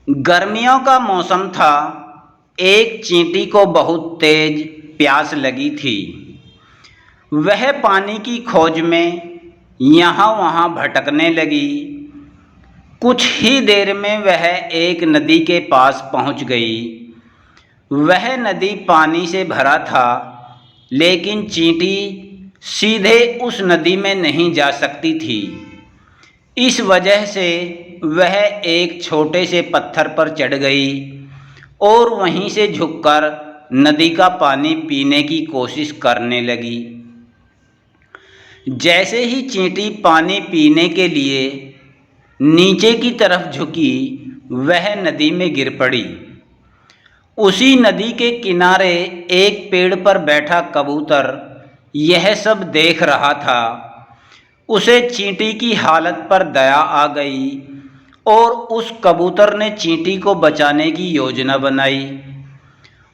गर्मियों का मौसम था। एक चींटी को बहुत तेज प्यास लगी थी। वह पानी की खोज में यहाँ वहाँ भटकने लगी। कुछ ही देर में वह एक नदी के पास पहुँच गई। वह नदी पानी से भरा था, लेकिन चींटी सीधे उस नदी में नहीं जा सकती थी। इस वजह से वह एक छोटे से पत्थर पर चढ़ गई और वहीं से झुककर नदी का पानी पीने की कोशिश करने लगी। जैसे ही चींटी पानी पीने के लिए नीचे की तरफ झुकी, वह नदी में गिर पड़ी। उसी नदी के किनारे एक पेड़ पर बैठा कबूतर यह सब देख रहा था। उसे चींटी की हालत पर दया आ गई और उस कबूतर ने चींटी को बचाने की योजना बनाई।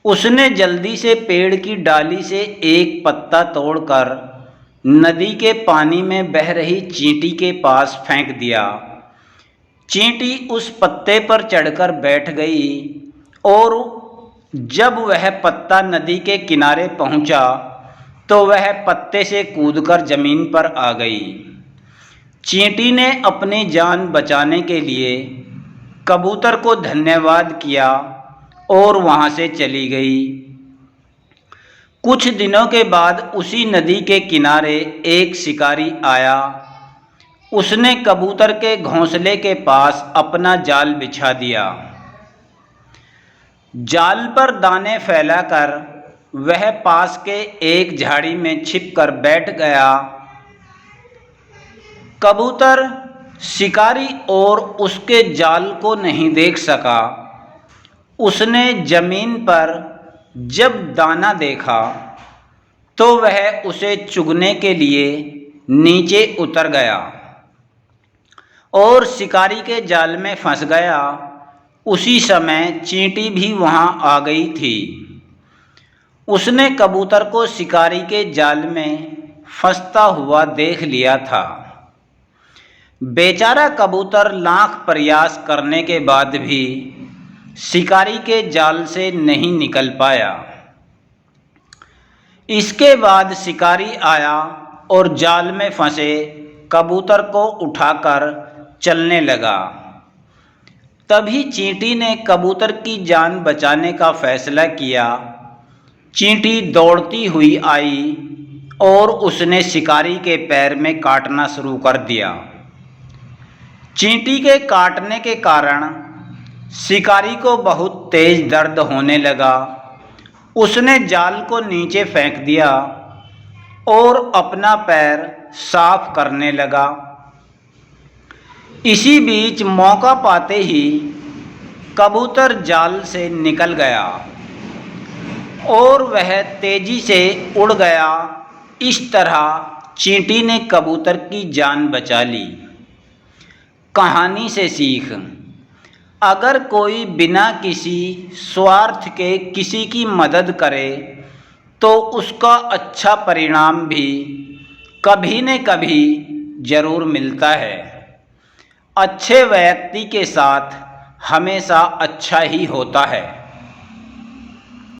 उसने जल्दी से पेड़ की डाली से एक पत्ता तोड़कर नदी के पानी में बह रही चींटी के पास फेंक दिया। चींटी उस पत्ते पर चढ़कर बैठ गई और जब वह पत्ता नदी के किनारे पहुंचा तो वह पत्ते से कूदकर जमीन पर आ गई। चींटी ने अपनी जान बचाने के लिए कबूतर को धन्यवाद किया और वहां से चली गई। कुछ दिनों के बाद उसी नदी के किनारे एक शिकारी आया। उसने कबूतर के घोंसले के पास अपना जाल बिछा दिया। जाल पर दाने फैलाकर वह पास के एक झाड़ी में छिपकर बैठ गया। कबूतर शिकारी और उसके जाल को नहीं देख सका। उसने जमीन पर जब दाना देखा तो वह उसे चुगने के लिए नीचे उतर गया और शिकारी के जाल में फंस गया। उसी समय चींटी भी वहां आ गई थी। उसने कबूतर को शिकारी के जाल में फंसता हुआ देख लिया था। बेचारा कबूतर लाख प्रयास करने के बाद भी शिकारी के जाल से नहीं निकल पाया। इसके बाद शिकारी आया और जाल में फंसे कबूतर को उठाकर चलने लगा। तभी चींटी ने कबूतर की जान बचाने का फैसला किया। चींटी दौड़ती हुई आई और उसने शिकारी के पैर में काटना शुरू कर दिया। चींटी के काटने के कारण शिकारी को बहुत तेज दर्द होने लगा। उसने जाल को नीचे फेंक दिया और अपना पैर साफ करने लगा। इसी बीच मौका पाते ही कबूतर जाल से निकल गया और वह तेजी से उड़ गया। इस तरह चींटी ने कबूतर की जान बचा ली। कहानी से सीख: अगर कोई बिना किसी स्वार्थ के किसी की मदद करे तो उसका अच्छा परिणाम भी कभी न कभी जरूर मिलता है। अच्छे व्यक्ति के साथ हमेशा अच्छा ही होता है।